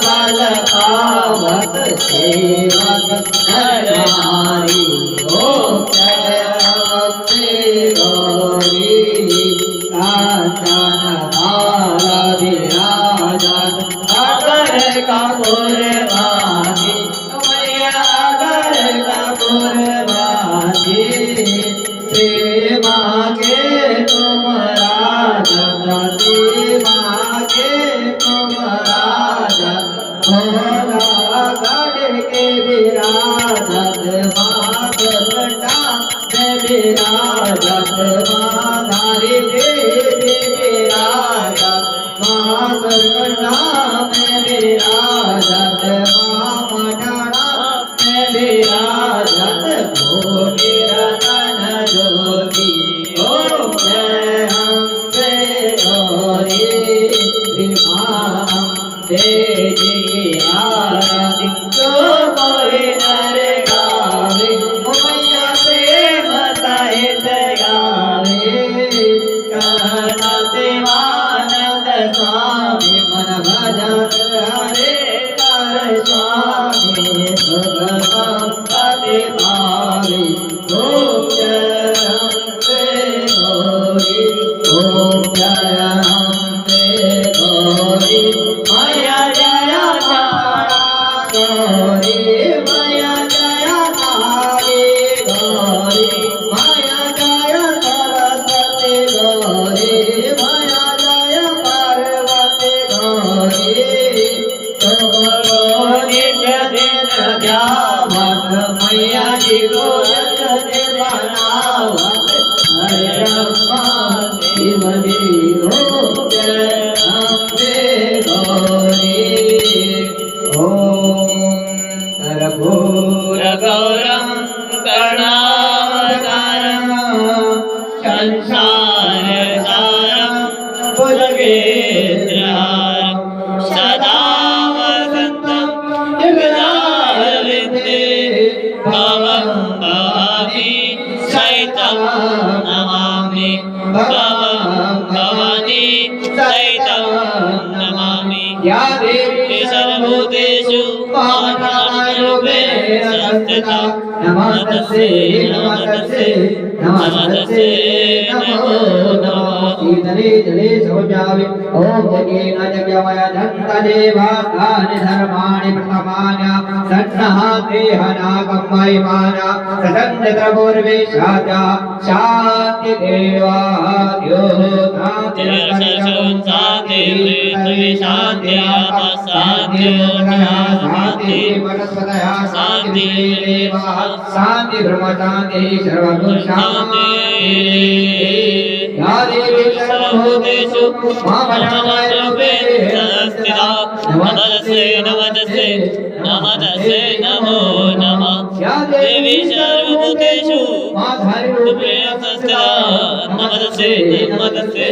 Bye. Lakhawat सेवक नर नारी ओम जय भक्ति गौरी कांचन बाला विराजत अगर कपूर वासी मैया अगर कपूर वासी श्री मांगे तुम राजत श्री मांगे तुम राजत भोला गढ़ के विराजत माँ दुर्गा में विराजत माँ धारी देवी विराजत माँ दुर्गा में विराजत माँ मटाना में विराजत भोले रतन जोगी ओम जय अम्बे गौरी श्री माँ अम्बे जी आरती तो कोई नर गावे मैया प्रेम सहित गावे कहना देवानंद स्वामी मन भजन हरे कर स्वामी सुख संपत्ति पावे ओम जय अम्बे गौरी ओम जय अम्बे गौरी मैया जय तारा गौरी मैया जय काली गौरी मैया जय सरस्वती गौरी मैया जय पार्वती गौरी नित्य दिन ध्यावत मैया जी को जगत बनावत हरे ब्रह्मा शिव जी ओम जय अम्बे गौरी ओम कर्पूर गौरम करुणावतारम संसार सारम भुजगेन्द्रहारम सदा वसन्तं युगधारिते भवं भवानी सहितं नमामि भवं भवानी सहितं नमामि या देवी सर्वभूतेषु मातृरूपेण संस्थिता नमस्तस्यै नमस्तस्यै नमस्तस्यै नमो नमः शीतले जले शौचामि ओम यज्ञेन यज्ञमय दन्तदेवानि धर्माणि प्रथमान्य सन्नहाते हनाकं महिमाना सदन्यत्रपूर्वे शाजा शान्ति देवाद्यो शान्ति शान्ति शान्ति वनस्पतयः शान्ति देवाः शान्ति ब्रह्म शान्ति सर्वभूत शान्ति या देवी सर्वभूतेषु मामरूपेण संस्थिता नमस्ते नमस्ते नमस्ते नमो नमः या देवी सर्वभूतेषु मामरूपेण संस्थिता नमस्ते नमस्ते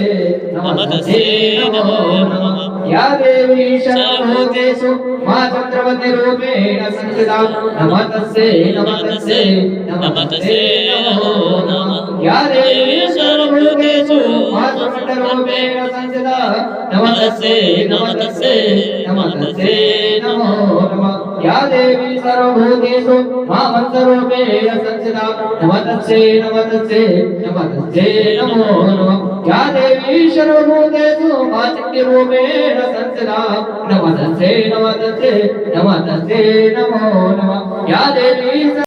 नमस्ते नमो नमः या देवी सर्वभूतेषु मातृवती रूपेण संस्थिता नमस्ते नमस्ते नमस्ते नमो नमः या देवी सर्वभूतेषु मातृरूपेण संस्थिता नमस्ते नमस्ते नमस्ते नमो नमः या देवी सर्वभूतेषु मातृरूपेण संस्थिता नमस्ते नमस्ते नमस्ते नमो नमः या देवी सर्वभूतेषु मातृरूपेण संस्थिता नमस्ते नमस्ते नमस्ते नमो नमः या देवी